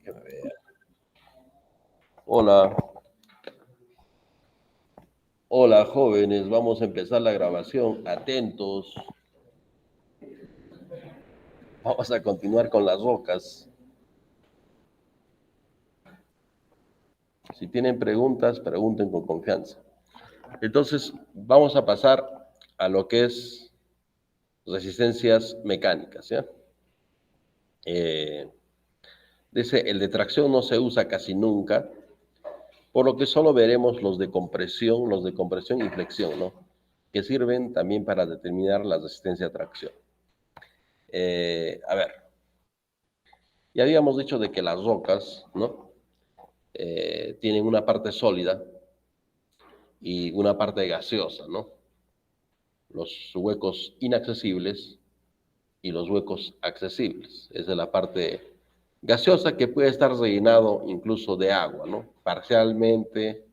Déjeme ver. Hola, hola jóvenes, vamos a empezar la grabación. Atentos, vamos a continuar con las rocas. Si tienen preguntas, pregunten con confianza. Entonces, vamos a pasar a lo que es resistencias mecánicas, ¿ya? Eh, Dice, el de tracción no se usa casi nunca, por lo que solo veremos los de compresión y flexión, ¿no? Que sirven también para determinar la resistencia a tracción. A ver, ya habíamos dicho de que las rocas, ¿no? Tienen una parte sólida y una parte gaseosa, ¿no? Los huecos inaccesibles y los huecos accesibles. Esa es la parte gaseosa que puede estar rellenado incluso de agua, ¿no? Parcialmente,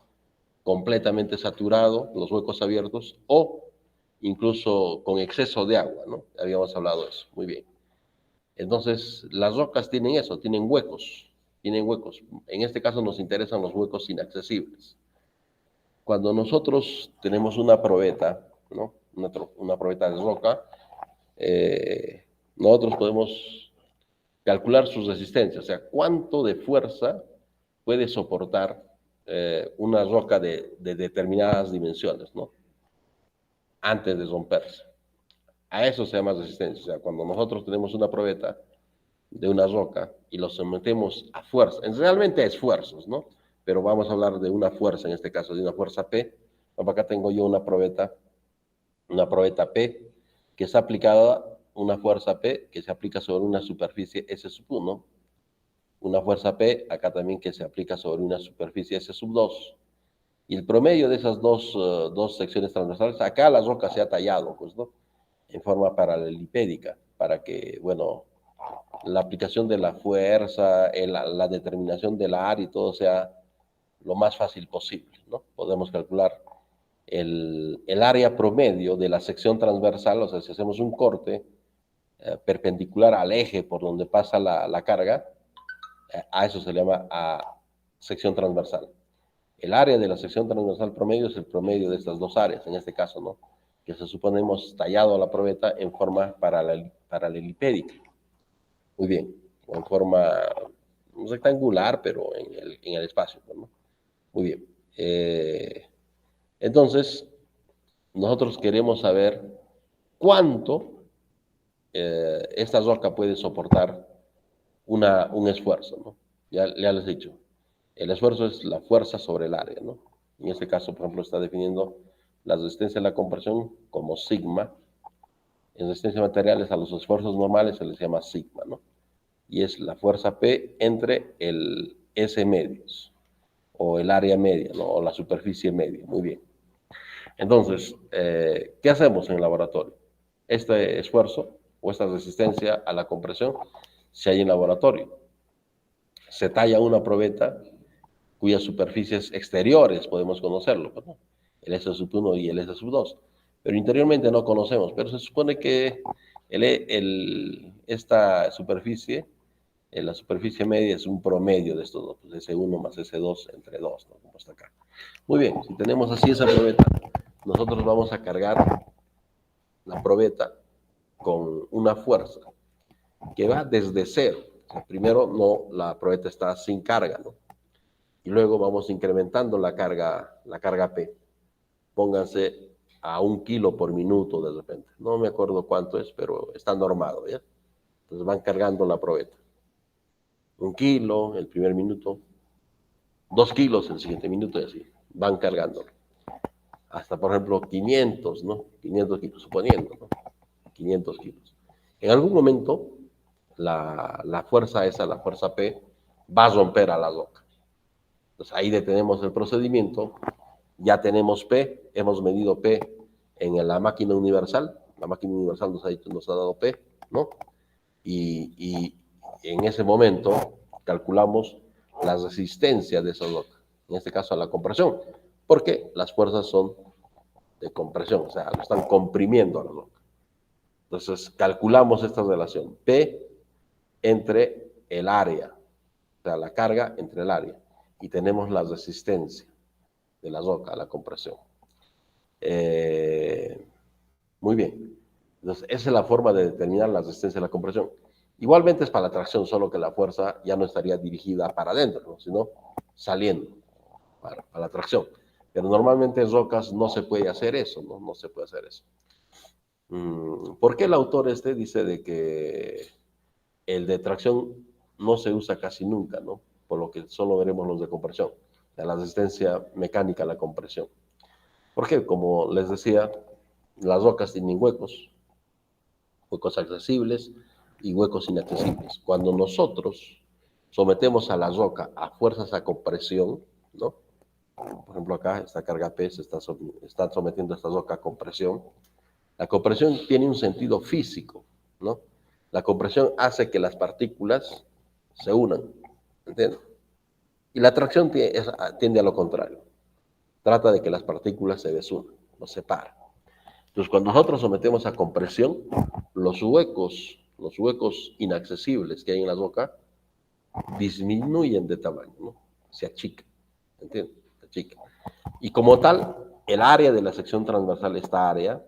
completamente saturado, los huecos abiertos, o incluso con exceso de agua, ¿no? Habíamos hablado de eso. Muy bien. Entonces, las rocas tienen eso, tienen huecos, tienen huecos. En este caso nos interesan los huecos inaccesibles. Cuando nosotros tenemos una probeta, ¿no? Una probeta de roca, nosotros podemos calcular sus resistencias, o sea, cuánto de fuerza puede soportar una roca de determinadas dimensiones, ¿no? Antes de romperse. A eso se llama resistencia. O sea, cuando nosotros tenemos una probeta de una roca y lo sometemos a fuerza, realmente a esfuerzos, ¿no? Pero vamos a hablar de una fuerza, en este caso, de una fuerza P. Acá tengo yo una probeta P, que está aplicada, una fuerza P que se aplica sobre una superficie S sub 1, una fuerza P acá también que se aplica sobre una superficie S sub 2. Y el promedio de esas dos secciones transversales, acá la roca se ha tallado, pues, ¿no? En forma paralelipédica, para que, bueno, la aplicación de la fuerza, la determinación del área y todo sea lo más fácil posible, ¿no? Podemos calcular el área promedio de la sección transversal, o sea, si hacemos un corte perpendicular al eje por donde pasa la carga, a eso se le llama sección transversal. El área de la sección transversal promedio es el promedio de estas dos áreas, en este caso, ¿no? Que se supone hemos tallado la probeta en forma paralelipédica. Muy bien, en forma rectangular, pero en el espacio, ¿no? Muy bien. Entonces, nosotros queremos saber cuánto esta roca puede soportar un esfuerzo, ¿no? Ya les he dicho, el esfuerzo es la fuerza sobre el área, ¿no? En este caso, por ejemplo, está definiendo la resistencia a la compresión como sigma. En resistencia a materiales a los esfuerzos normales se les llama sigma, ¿no? Y es la fuerza P entre el S medios, o el área media, ¿no? O la superficie media. Muy bien. Entonces, ¿qué hacemos en el laboratorio? Este esfuerzo o esta resistencia a la compresión se halla en laboratorio. Se talla una probeta cuyas superficies exteriores podemos conocerlo, ¿no? El S sub 1 y el S sub 2. Pero interiormente no conocemos, pero se supone que esta superficie, la superficie media es un promedio de estos dos, pues S1 más S2 entre 2, ¿no? Como está acá. Muy bien, si tenemos así esa probeta, nosotros vamos a cargar la probeta con una fuerza que va desde cero. O sea, primero no, la probeta está sin carga, ¿no? Y luego vamos incrementando la carga P. Pónganse a 1 kilo por minuto de repente. No me acuerdo cuánto es, pero está normado, ¿ya? Entonces van cargando la probeta. 1 kilo el primer minuto, 2 kilos el siguiente minuto y así. Van cargando. Hasta, por ejemplo, 500, ¿no? 500 kilos, suponiendo, ¿no? 500 kilos. En algún momento, la fuerza esa, la fuerza P, va a romper a la roca. Entonces ahí detenemos el procedimiento, ya tenemos P, hemos medido P en la máquina universal nos ha dado P, ¿no? Y en ese momento calculamos la resistencia de esa roca, en este caso a la compresión, porque las fuerzas son de compresión, o sea, lo están comprimiendo a la roca. Entonces calculamos esta relación, P entre el área sea, la carga entre el área, y tenemos la resistencia de la roca a la compresión. Muy bien. Entonces, esa es la forma de determinar la resistencia a la compresión. Igualmente es para la tracción, solo que la fuerza ya no estaría dirigida para adentro, ¿no? Sino saliendo para la tracción. Pero normalmente en rocas no se puede hacer eso, ¿no? No se puede hacer eso. ¿Por qué el autor dice de que el de tracción no se usa casi nunca, ¿no? Por lo que solo veremos los de compresión, de la resistencia mecánica a la compresión? Porque, como les decía, las rocas tienen huecos, huecos accesibles y huecos inaccesibles. Cuando nosotros sometemos a la roca a fuerzas a compresión, ¿no? Por ejemplo, acá esta carga P está sometiendo a esta roca a compresión. La compresión tiene un sentido físico, ¿no? La compresión hace que las partículas se unan, ¿entiendes? Y la tracción tiende a lo contrario. Trata de que las partículas se desunan, los separa. Entonces, cuando nosotros sometemos a compresión, los huecos inaccesibles que hay en la roca disminuyen de tamaño, ¿no? Se achican, ¿entiendes? Se achican. Y como tal, el área de la sección transversal, esta área,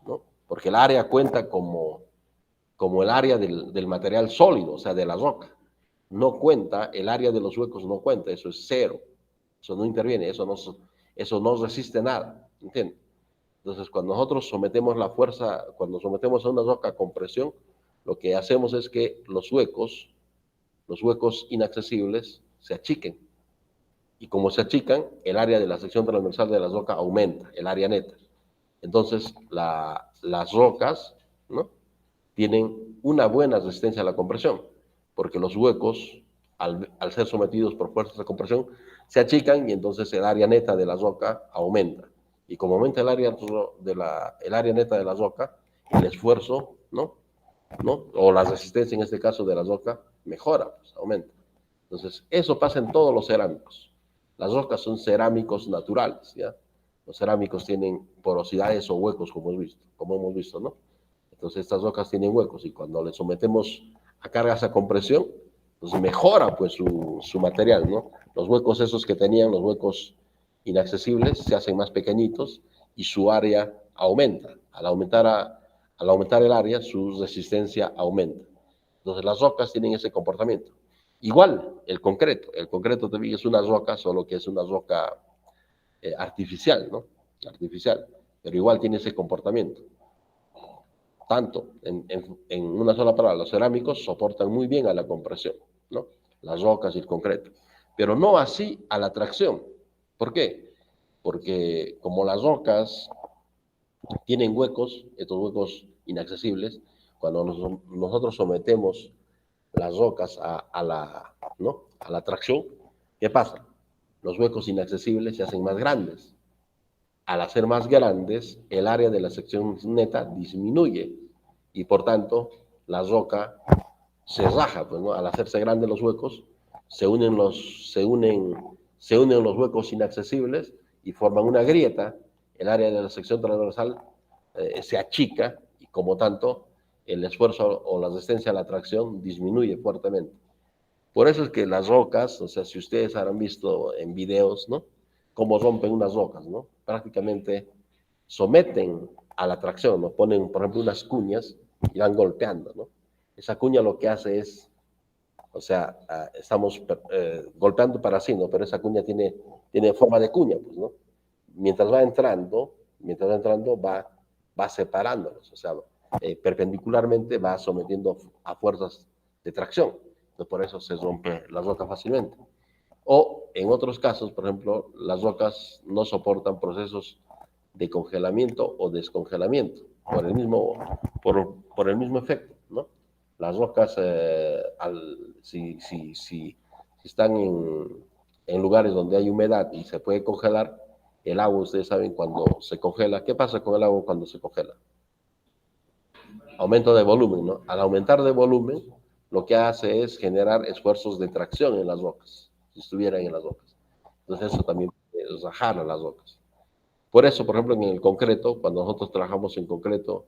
¿no? Porque el área cuenta como el área del material sólido, o sea, de la roca. No cuenta, el área de los huecos no cuenta, eso es cero. Eso no interviene, eso no resiste nada, ¿entiendes? Entonces, cuando nosotros sometemos la fuerza, cuando sometemos a una roca a compresión, lo que hacemos es que los huecos inaccesibles, se achiquen. Y como se achican, el área de la sección transversal de la roca aumenta, el área neta. Entonces, las rocas, ¿no?, tienen una buena resistencia a la compresión, porque los huecos, al ser sometidos por fuerzas de compresión, se achican y entonces el área neta de la roca aumenta. Y como aumenta el área neta de la roca, el esfuerzo, ¿no? O la resistencia en este caso de la roca mejora, pues aumenta. Entonces, eso pasa en todos los cerámicos. Las rocas son cerámicos naturales, ¿ya? Los cerámicos tienen porosidades o huecos, como hemos visto, ¿no? Entonces, estas rocas tienen huecos y cuando le sometemos a cargas a compresión, pues mejora pues su material, ¿no? Los huecos esos que tenían, los huecos inaccesibles, se hacen más pequeñitos y su área aumenta. Al aumentar el área, su resistencia aumenta. Entonces, las rocas tienen ese comportamiento. Igual, el concreto también es una roca, solo que es una roca artificial, ¿no? Artificial, pero igual tiene ese comportamiento. Tanto, en una sola palabra, los cerámicos soportan muy bien a la compresión, ¿no? Las rocas y el concreto, pero no así a la tracción. ¿Por qué? Porque como las rocas tienen huecos, estos huecos inaccesibles, cuando nosotros sometemos las rocas ¿no?, a la tracción, ¿qué pasa? Los huecos inaccesibles se hacen más grandes. Al hacer más grandes, el área de la sección neta disminuye y por tanto la roca se raja, pues, ¿no? Al hacerse grandes los huecos, se unen los huecos inaccesibles y forman una grieta. El área de la sección transversal se achica y como tanto el esfuerzo o la resistencia a la tracción disminuye fuertemente. Por eso es que las rocas, o sea, si ustedes habrán visto en videos, ¿no?, cómo rompen unas rocas, ¿no? Prácticamente someten a la tracción, ¿no? Ponen, por ejemplo, unas cuñas y van golpeando, ¿no? Esa cuña lo que hace es, o sea, estamos golpeando para sí, ¿no? Pero esa cuña tiene forma de cuña, pues, ¿no? Mientras va entrando, va separándolos, o sea, perpendicularmente va sometiendo a fuerzas de tracción. Entonces, por eso se rompe la roca fácilmente. O en otros casos, por ejemplo, las rocas no soportan procesos de congelamiento o descongelamiento por el mismo efecto, ¿no? Las rocas, si están en lugares donde hay humedad y se puede congelar, el agua, ustedes saben, cuando se congela, ¿qué pasa con el agua cuando se congela? Aumento de volumen, ¿no? Al aumentar de volumen, lo que hace es generar esfuerzos de tracción en las rocas, si estuvieran en las rocas. Entonces eso también puede rajar a las rocas. Por eso, por ejemplo, en el concreto, cuando nosotros trabajamos en concreto,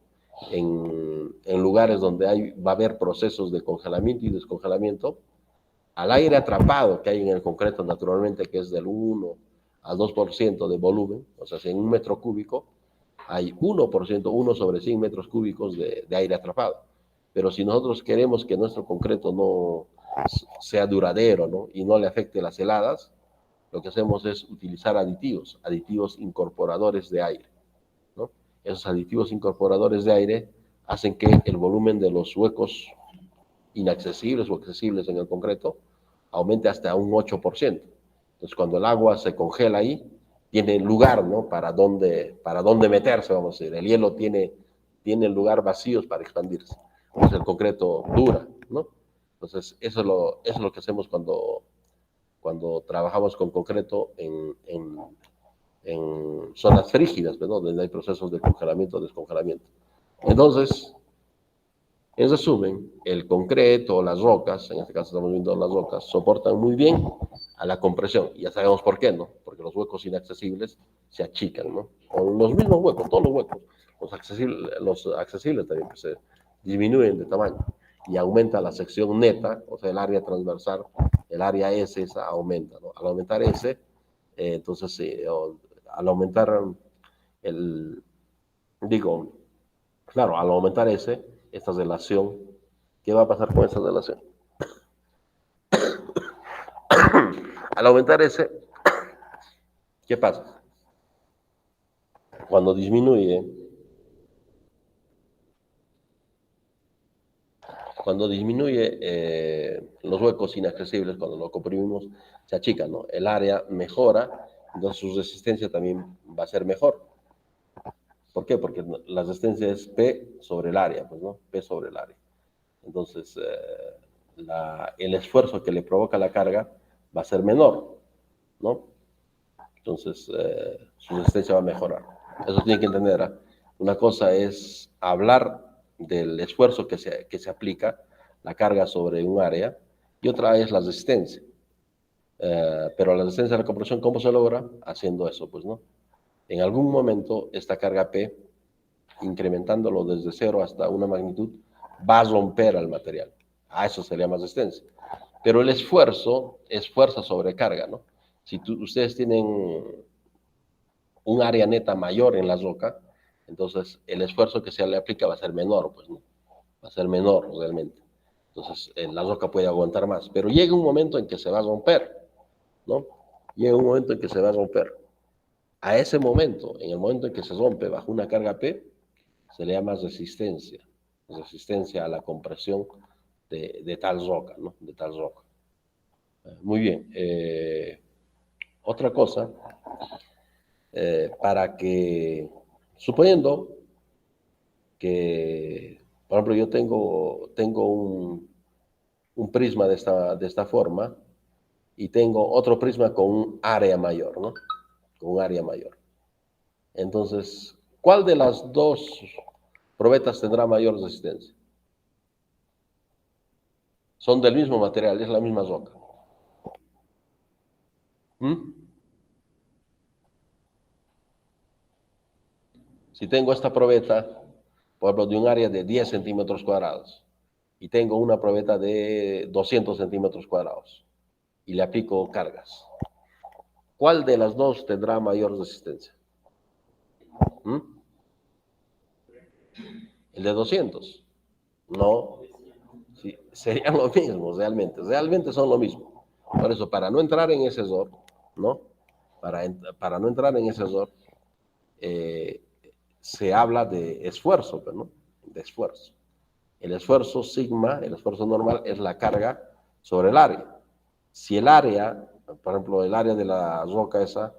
en lugares donde va a haber procesos de congelamiento y descongelamiento, al aire atrapado que hay en el concreto naturalmente, que es del 1 al 2% de volumen, o sea, si en un metro cúbico hay 1%, 1 sobre 100 metros cúbicos de aire atrapado. Pero si nosotros queremos que nuestro concreto no sea duradero, ¿no? Y no le afecte las heladas, lo que hacemos es utilizar aditivos, aditivos incorporadores de aire, ¿no? Esos aditivos incorporadores de aire hacen que el volumen de los huecos inaccesibles o accesibles en el concreto aumente hasta un 8%. Entonces, cuando el agua se congela ahí, tiene lugar, ¿no? Para dónde meterse, vamos a decir. El hielo tiene lugar vacíos para expandirse. Entonces, el concreto dura, ¿no? Entonces, eso es lo que hacemos cuando trabajamos con concreto en zonas frígidas, ¿no? Donde hay procesos de congelamiento o descongelamiento. Entonces, en resumen, el concreto o las rocas, en este caso estamos viendo las rocas, soportan muy bien a la compresión. Y ya sabemos por qué, ¿no? Porque los huecos inaccesibles se achican, ¿no? O los mismos huecos, todos los huecos. Los accesibles también pues, se disminuyen de tamaño. Y aumenta la sección neta, o sea, el área transversal, el área S, esa aumenta, ¿no? Al aumentar S, entonces, al aumentar el, digo, claro, al aumentar esta relación, ¿qué va a pasar con esa relación? Al aumentar ¿qué pasa? Cuando disminuye, los huecos inaccesibles, cuando lo comprimimos, se achican, ¿no? El área mejora, entonces su resistencia también va a ser mejor. ¿Por qué? Porque la resistencia es P sobre el área, pues, ¿no? P sobre el área. Entonces, el esfuerzo que le provoca la carga va a ser menor, ¿no? Entonces, su resistencia va a mejorar. Eso tiene que entender. ¿Eh? Una cosa es hablar del esfuerzo que se aplica, la carga sobre un área, y otra es la resistencia. Pero la resistencia de la compresión, ¿cómo se logra? Haciendo eso, pues, ¿no? En algún momento, esta carga P, incrementándolo desde 0 hasta una magnitud, va a romper al material. A eso se le llama resistencia. Pero el esfuerzo es fuerza sobre carga, ¿no? Si ustedes tienen un área neta mayor en la roca, entonces el esfuerzo que se le aplica va a ser menor, pues, ¿no? Va a ser menor realmente. Entonces la roca puede aguantar más, pero llega un momento en que se va a romper, ¿no? Llega un momento en que se va a romper. A ese momento, en el momento en que se rompe bajo una carga P, se le llama resistencia, resistencia a la compresión de tal roca, ¿no? De tal roca. Muy bien. Otra cosa, para que, suponiendo que, por ejemplo, yo tengo un prisma de esta forma y tengo otro prisma con un área mayor, ¿no? Con un área mayor. Entonces, ¿cuál de las dos probetas tendrá mayor resistencia? Son del mismo material, es la misma roca. ¿Mm? Si tengo esta probeta, por ejemplo, de un área de 10 centímetros cuadrados y tengo una probeta de 200 centímetros cuadrados y le aplico cargas, ¿cuál de las dos tendrá mayor resistencia? ¿Mm? El de 200. No, sí, serían lo mismo realmente son lo mismo. Por eso, para no entrar en ese error, ¿no? Para no entrar en ese error, eh, se habla de esfuerzo, ¿no? De esfuerzo. El esfuerzo sigma, el esfuerzo normal, es la carga sobre el área. Si el área, por ejemplo, el área de la roca esa,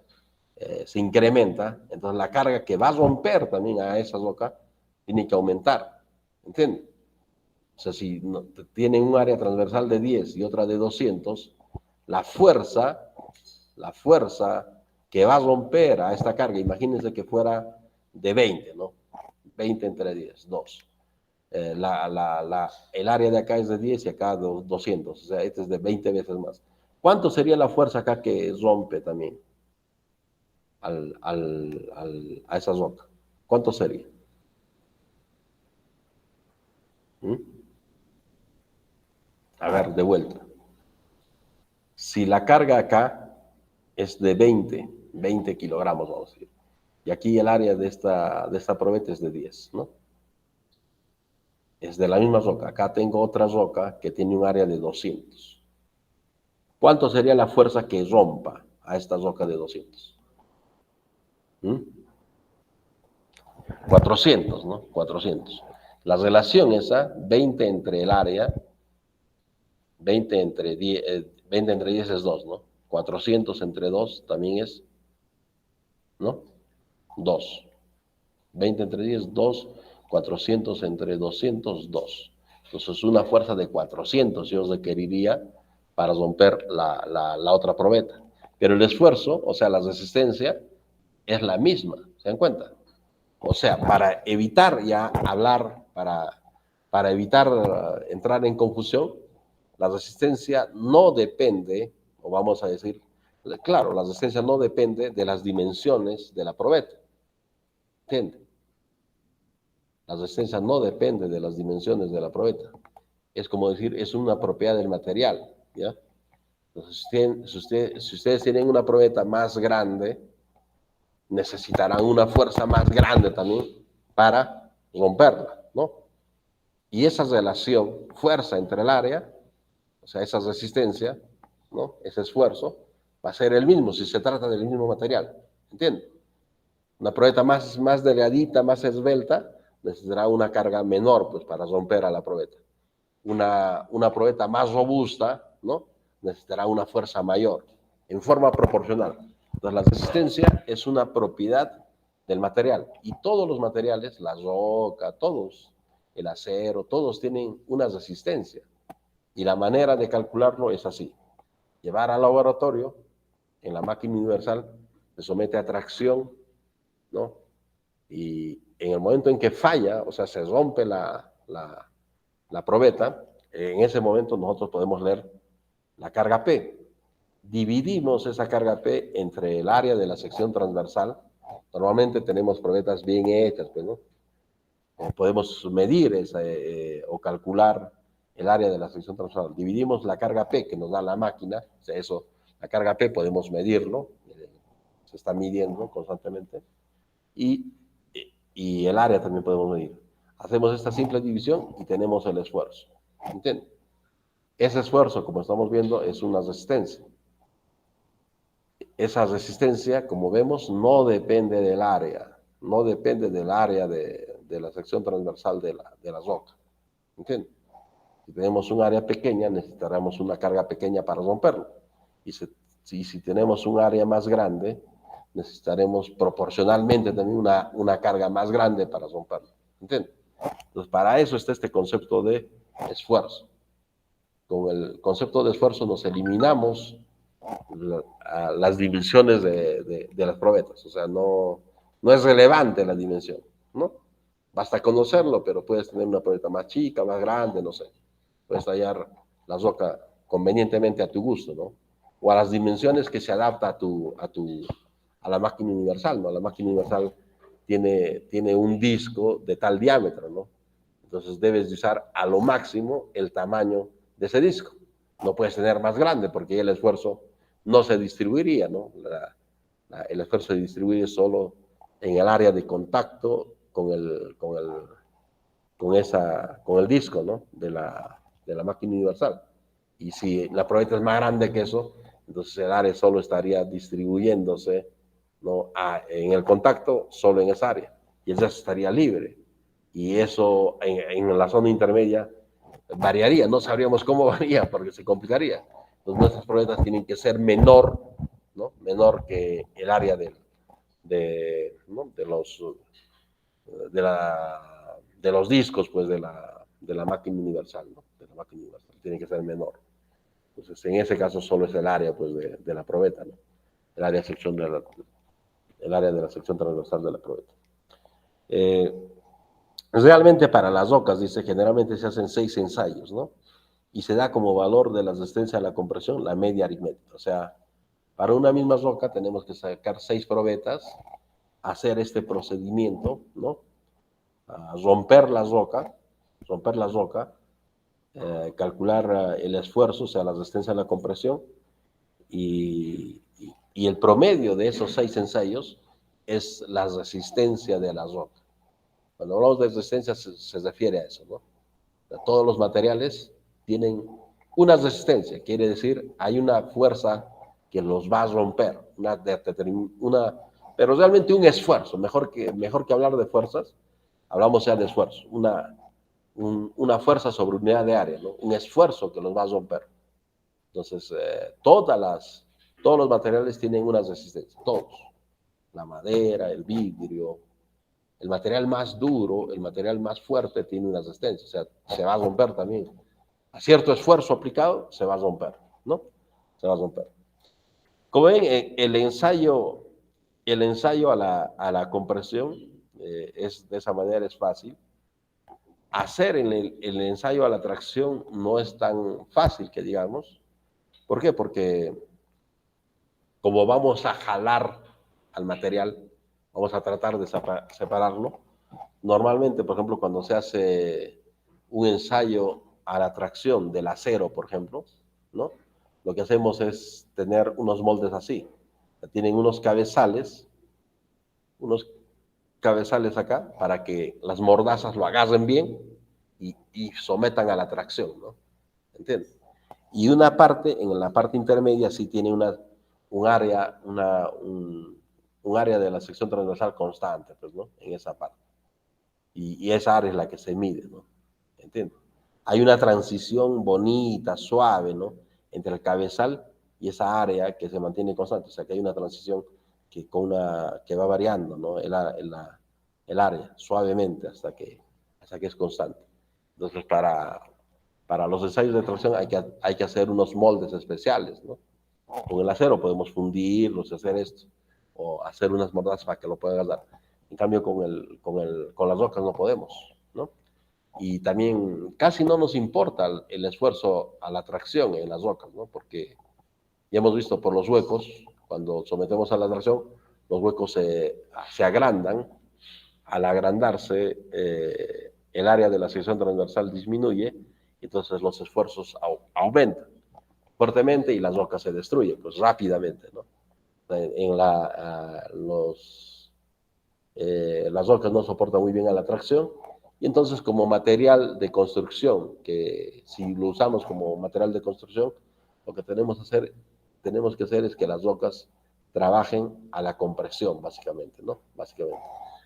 se incrementa, entonces la carga que va a romper también a esa roca tiene que aumentar. ¿Entiendes? O sea, si tienen un área transversal de 10 y otra de 200, la fuerza que va a romper a esta carga, imagínense que fuera de 20, ¿no? 20 entre 10, 2. El área de acá es de 10 y acá de 200, o sea, este es de 20 veces más. ¿Cuánto sería la fuerza acá que rompe también a esa roca? ¿Cuánto sería? ¿Mm? A ver, de vuelta. Si la carga acá es de 20 kilogramos, vamos a decir, y aquí el área de esta probeta es de 10, ¿no? Es de la misma roca. Acá tengo otra roca que tiene un área de 200. ¿Cuánto sería la fuerza que rompa a esta roca de 200? 400, ¿no? 400. La relación esa, 20 entre el área, 20 entre 10 es 2, ¿no? 400 entre 2 también es, ¿no? 2. 20 entre 10, 2. 400 entre 200, 2. Entonces, una fuerza de 400 yo requeriría para romper la otra probeta. Pero el esfuerzo, o sea, la resistencia, es la misma, ¿se dan cuenta? O sea, para evitar ya hablar, para evitar entrar en confusión, la resistencia no depende, o vamos a decir, claro, la resistencia no depende de las dimensiones de la probeta. ¿Entiende? La resistencia no depende de las dimensiones de la probeta. Es como decir, es una propiedad del material, ¿ya? Entonces, si ustedes tienen una probeta más grande, necesitarán una fuerza más grande también para romperla, ¿no? Y esa relación, fuerza entre el área, o sea, esa resistencia, ¿no? Ese esfuerzo, va a ser el mismo si se trata del mismo material, ¿entiendes? Una probeta más delgadita, más esbelta, necesitará una carga menor, pues, para romper a la probeta. Una probeta más robusta, ¿no? Necesitará una fuerza mayor, en forma proporcional. Entonces, la resistencia es una propiedad del material. Y todos los materiales, la roca, todos, el acero, todos tienen una resistencia. Y la manera de calcularlo es así. Llevar al laboratorio, en la máquina universal, se somete a tracción, ¿no? Y en el momento en que falla, o sea, se rompe la probeta, en ese momento nosotros podemos leer la carga P. Dividimos esa carga P entre el área de la sección transversal. Normalmente tenemos probetas bien hechas, pues, ¿no? Podemos medir o calcular el área de la sección transversal. Dividimos la carga P que nos da la máquina, o sea, eso, la carga P podemos medirlo, se está midiendo constantemente, y, y el área también podemos medir. Hacemos esta simple división y tenemos el esfuerzo, ¿entiendes? Ese esfuerzo, como estamos viendo, es una resistencia. Esa resistencia, como vemos, no depende del área, no depende del área de la sección transversal de la roca, ¿entiendes? Si tenemos un área pequeña, necesitaremos una carga pequeña para romperlo. Y si tenemos un área más grande, necesitaremos proporcionalmente también una carga más grande para romperlo, ¿entiendes? Entonces, para eso está este concepto de esfuerzo. Con el concepto de esfuerzo nos eliminamos las dimensiones de las probetas. O sea, no es relevante la dimensión, ¿no? Basta conocerlo, pero puedes tener una probeta más chica, más grande, no sé. Puedes tallar la roca convenientemente a tu gusto, ¿no? O a las dimensiones que se adapta a la máquina universal, ¿no? La máquina universal tiene un disco de tal diámetro, ¿no? Entonces debes usar a lo máximo el tamaño de ese disco. No puedes tener más grande porque el esfuerzo no se distribuiría, ¿no? El esfuerzo se distribuye solo en el área de contacto con el disco, ¿no? de la máquina universal. Y si la probeta es más grande que eso, entonces el área solo estaría distribuyéndose, ¿no? En el contacto solo en esa área. Y esa estaría libre. Y eso en la zona intermedia variaría, no sabríamos cómo varía porque se complicaría. Entonces nuestras probetas tienen que ser menor, ¿no? Menor que el área ¿no? de los discos, pues, de la máquina universal, ¿no? De la máquina universal, tiene que ser menor. Entonces, en ese caso solo es el área, pues, de la probeta, ¿no? El área de la sección transversal de la probeta. Realmente para las rocas, dice, generalmente se hacen 6 ensayos, ¿no? Y se da como valor de la resistencia a la compresión la media aritmética. O sea, para una misma roca tenemos que sacar 6 probetas, hacer este procedimiento, ¿no? Romper la roca, calcular el esfuerzo, o sea, la resistencia a la compresión, y el promedio de esos 6 ensayos es la resistencia de la roca. Cuando hablamos de resistencia se refiere a eso, ¿no? O sea, todos los materiales tienen una resistencia, quiere decir, hay una fuerza que los va a romper, pero realmente un esfuerzo, mejor que hablar de fuerzas, hablamos ya de esfuerzo, una fuerza sobre unidad de área, ¿no? Un esfuerzo que los va a romper. Entonces, todos los materiales tienen una resistencia, todos. La madera, el vidrio, el material más duro, el material más fuerte tiene una resistencia, o sea, se va a romper también. A cierto esfuerzo aplicado, se va a romper, ¿no? Se va a romper. Como ven, el ensayo a la compresión, de esa manera es fácil. Hacer el ensayo a la tracción no es tan fácil que digamos. ¿Por qué? Porque como vamos a jalar al material, vamos a tratar de separarlo. Normalmente, por ejemplo, cuando se hace un ensayo a la tracción del acero, por ejemplo, ¿no? Lo que hacemos es tener unos moldes así. Tienen unos cabezales acá para que las mordazas lo agarren bien y sometan a la tracción, ¿no? ¿Entiendes? Y en la parte intermedia sí tiene un área, un área de la sección transversal constante, pues, ¿no? En esa parte. Y esa área es la que se mide, ¿no? ¿Entiendes? Hay una transición bonita, suave, ¿no? Entre el cabezal y esa área que se mantiene constante. O sea, que hay una transición que va variando, ¿no? El área, suavemente, hasta que es constante. Entonces, para los ensayos de tracción hay que hacer unos moldes especiales, ¿no? Con el acero podemos fundirlos y hacer esto, o hacer unas mordazas para que lo puedan dar. En cambio, con las rocas no podemos, ¿no? Y también casi no nos importa el esfuerzo a la tracción en las rocas, ¿no? Porque ya hemos visto por los huecos, cuando sometemos a la tracción, los huecos se agrandan. Al agrandarse, el área de la sección transversal disminuye, y entonces los esfuerzos aumentan fuertemente y las rocas se destruyen, pues rápidamente, ¿no? Las rocas no soportan muy bien a la tracción, y entonces como material de construcción, que si lo usamos como material de construcción, lo que tenemos que hacer es que las rocas trabajen a la compresión, básicamente, ¿no? Básicamente.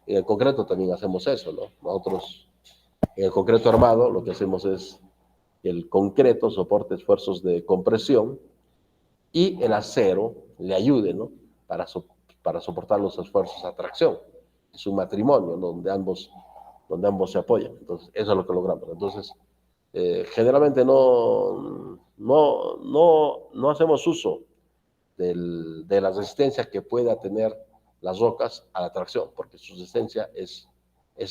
En el concreto también hacemos eso, ¿no? Nosotros, en el concreto armado, lo que hacemos es que el concreto soporte esfuerzos de compresión y el acero le ayude, ¿no? Para soportar los esfuerzos de tracción. Es un matrimonio, ¿no? donde ambos se apoyan. Entonces, eso es lo que logramos. Entonces, generalmente no hacemos uso de la resistencia que pueda tener las rocas a la tracción, porque su resistencia es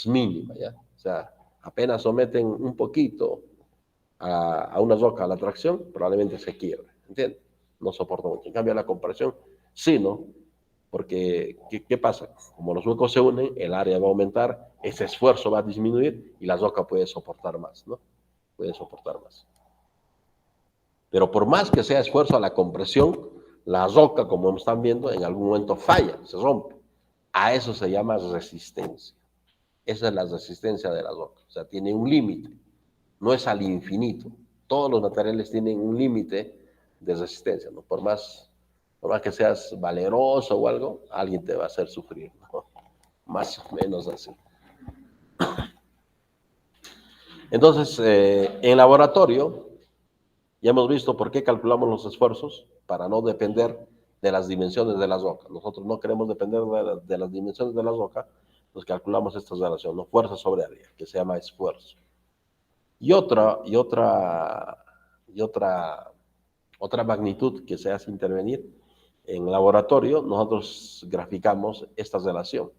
mínima, ¿ya? O sea, apenas someten un poquito a una roca a la tracción, probablemente se quiebre, ¿entiendes? No soporta mucho. En cambio, la compresión, sí, ¿no? Porque, ¿qué pasa? Como los huecos se unen, el área va a aumentar, ese esfuerzo va a disminuir y la roca puede soportar más, ¿no? Puede soportar más. Pero por más que sea esfuerzo a la compresión, la roca, como están viendo, en algún momento falla, se rompe. A eso se llama resistencia. Esa es la resistencia de la roca. O sea, tiene un límite. No es al infinito. Todos los materiales tienen un límite de resistencia, ¿no? Por más que seas valeroso o algo, alguien te va a hacer sufrir, ¿no? Más o menos así. Entonces, en laboratorio, ya hemos visto por qué calculamos los esfuerzos, para no depender de las dimensiones de la roca. Nosotros no queremos depender de las dimensiones de la roca, pues calculamos esta relación, ¿no? Fuerza sobre área, que se llama esfuerzo. Otra magnitud que se hace intervenir en laboratorio, nosotros graficamos esta relación.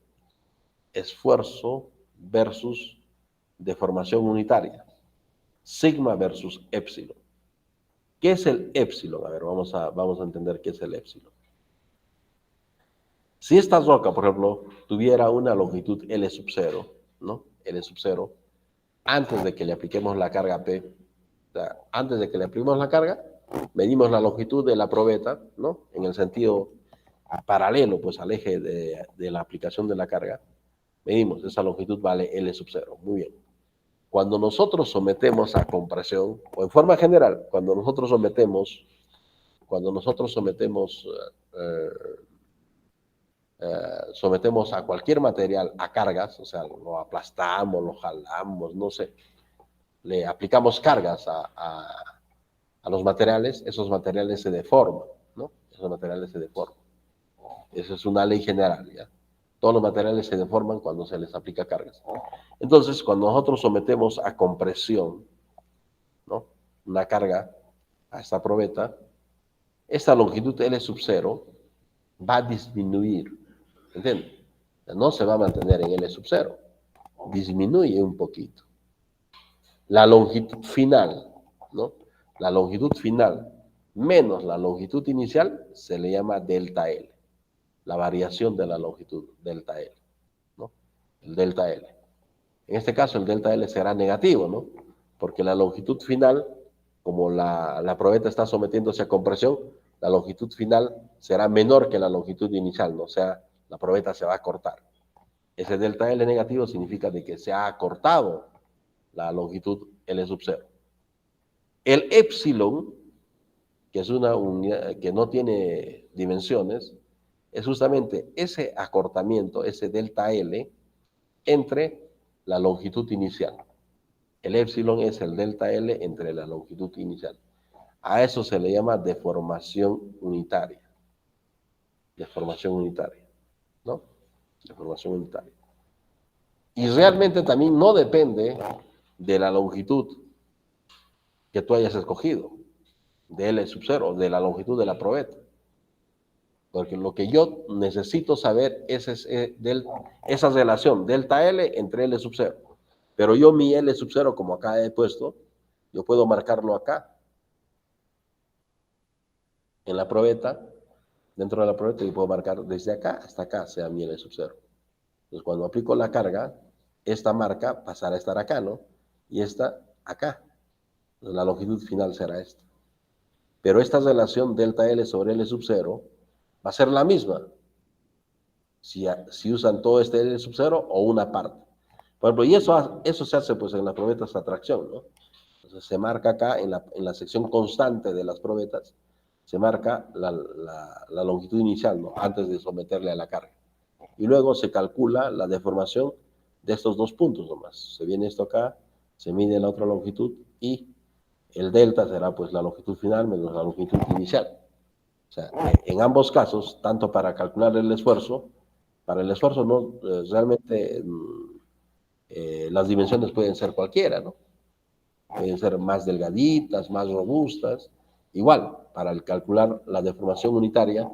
Esfuerzo versus deformación unitaria. Sigma versus épsilon. ¿Qué es el épsilon? A ver, vamos a entender qué es el épsilon. Si esta roca, por ejemplo, tuviera una longitud L sub 0, ¿no? L sub 0, antes de que le apliquemos la carga P, o sea, antes de que le apliquemos la carga, medimos la longitud de la probeta, ¿no? En el sentido paralelo, pues, al eje de la aplicación de la carga. Medimos, esa longitud vale L sub 0. Muy bien. Cuando nosotros sometemos a compresión, o en forma general, eh, sometemos a cualquier material a cargas, o sea, lo aplastamos, lo jalamos, no sé, le aplicamos cargas a los materiales, esos materiales se deforman, ¿no? Esos materiales se deforman. Esa es una ley general, ¿ya? Todos los materiales se deforman cuando se les aplica cargas. Entonces, cuando nosotros sometemos a compresión, ¿no? Una carga a esta probeta, esta longitud L sub 0 va a disminuir, ¿entiendes? No se va a mantener en L sub 0, disminuye un poquito. La longitud final, ¿no? La longitud final menos la longitud inicial se le llama delta L, la variación de la longitud, delta L, ¿no? El delta L. En este caso el delta L será negativo, ¿no? Porque la longitud final, como la probeta está sometiéndose a compresión, la longitud final será menor que la longitud inicial, ¿no? O sea, la probeta se va a cortar. Ese delta L negativo significa de que se ha acortado la longitud L sub 0. El épsilon, que es una unidad que no tiene dimensiones, es justamente ese acortamiento, ese delta L, entre la longitud inicial. El épsilon es el delta L entre la longitud inicial. A eso se le llama deformación unitaria. Deformación unitaria, ¿no? Deformación unitaria. Y realmente también no depende de la longitud que tú hayas escogido, de L sub 0, de la longitud de la probeta. Porque lo que yo necesito saber es esa relación, delta L entre L sub 0. Pero yo mi L sub 0, como acá he puesto, yo puedo marcarlo acá, en la probeta, dentro de la probeta, y puedo marcar desde acá hasta acá, sea mi L sub 0. Entonces, cuando aplico la carga, esta marca pasará a estar acá, ¿no? Y esta acá. Entonces, la longitud final será esta. Pero esta relación delta L sobre L sub 0 va a ser la misma si usan todo este L sub 0 o una parte. Por ejemplo, y eso se hace pues en las probetas de atracción, ¿no? Entonces se marca acá en la sección constante de las probetas, se marca la longitud inicial, ¿no? Antes de someterle a la carga. Y luego se calcula la deformación de estos dos puntos nomás. Se viene esto acá, se mide la otra longitud y el delta será pues la longitud final menos la longitud inicial. O sea, en ambos casos, tanto para calcular el esfuerzo, para el esfuerzo no, realmente las dimensiones pueden ser cualquiera, ¿no? Pueden ser más delgaditas, más robustas. Igual, para el calcular la deformación unitaria,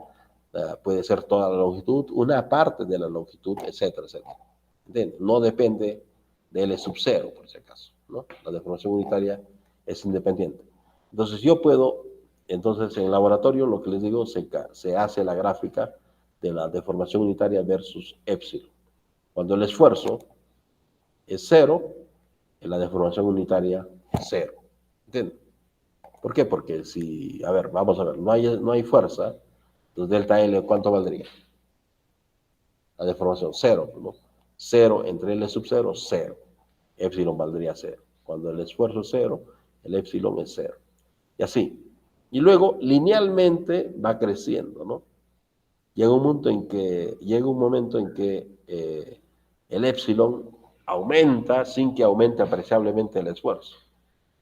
puede ser toda la longitud, una parte de la longitud, etcétera, etcétera. ¿Entiendes? No depende de L sub 0, por si acaso, ¿no? La deformación unitaria es independiente. Entonces yo puedo, entonces en el laboratorio lo que les digo, se hace la gráfica de la deformación unitaria versus épsilon. Cuando el esfuerzo es 0, en la deformación unitaria 0. ¿Entiendes? ¿Por qué? Porque si, a ver, vamos a ver, no hay fuerza, entonces delta L, ¿cuánto valdría? La deformación, 0, ¿no? 0 entre L sub 0, 0. Épsilon valdría 0. Cuando el esfuerzo es 0, el épsilon es 0. Y así. Y luego, linealmente va creciendo, ¿no? Llega un momento en que el épsilon aumenta sin que aumente apreciablemente el esfuerzo.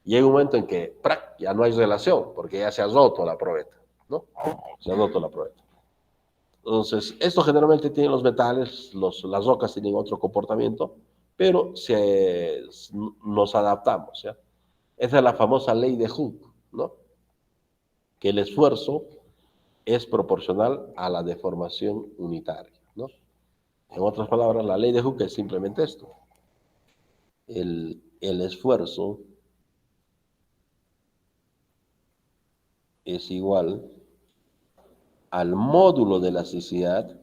Llega un momento en que ya no hay relación, porque ya se ha roto la probeta, ¿no? Se ha roto la probeta. Entonces, esto generalmente tienen los metales, las rocas tienen otro comportamiento, pero nos adaptamos, ¿ya? Esa es la famosa ley de Hooke, ¿no? Que el esfuerzo es proporcional a la deformación unitaria, ¿no? En otras palabras, la ley de Hooke es simplemente esto. El esfuerzo es igual al módulo de elasticidad,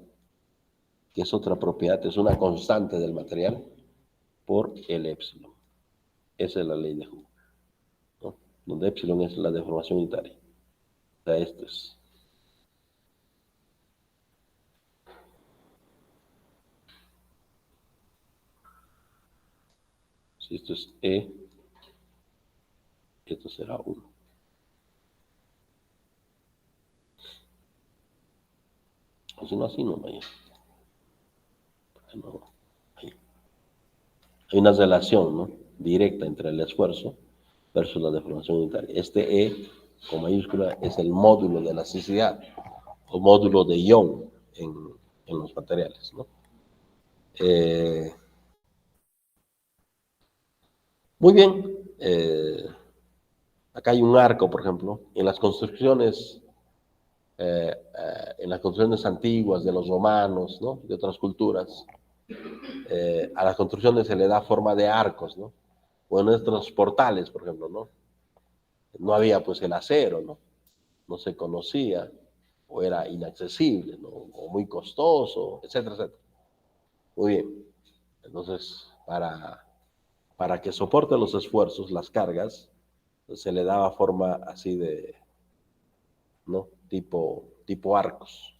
que es otra propiedad, es una constante del material, por el épsilon. Esa es la ley de Hooke, ¿no? Donde épsilon es la deformación unitaria. O sea, esto es, si esto es E, esto será 1. O si no, así no, vaya. No, hay una relación, ¿no?, directa entre el esfuerzo versus la deformación unitaria. Este E con mayúscula es el módulo de elasticidad o módulo de Young en los materiales, ¿no? Eh, muy bien. Acá hay un arco, por ejemplo, en las construcciones antiguas de los romanos, ¿no?, de otras culturas, a las construcciones se le da forma de arcos, ¿no? O en nuestros portales, por ejemplo, ¿no? No había pues el acero, ¿no? No se conocía, o era inaccesible, ¿no?, o muy costoso, etcétera, etcétera. Muy bien. Entonces, para que soporte los esfuerzos, las cargas, se le daba forma así de, ¿no?, tipo arcos.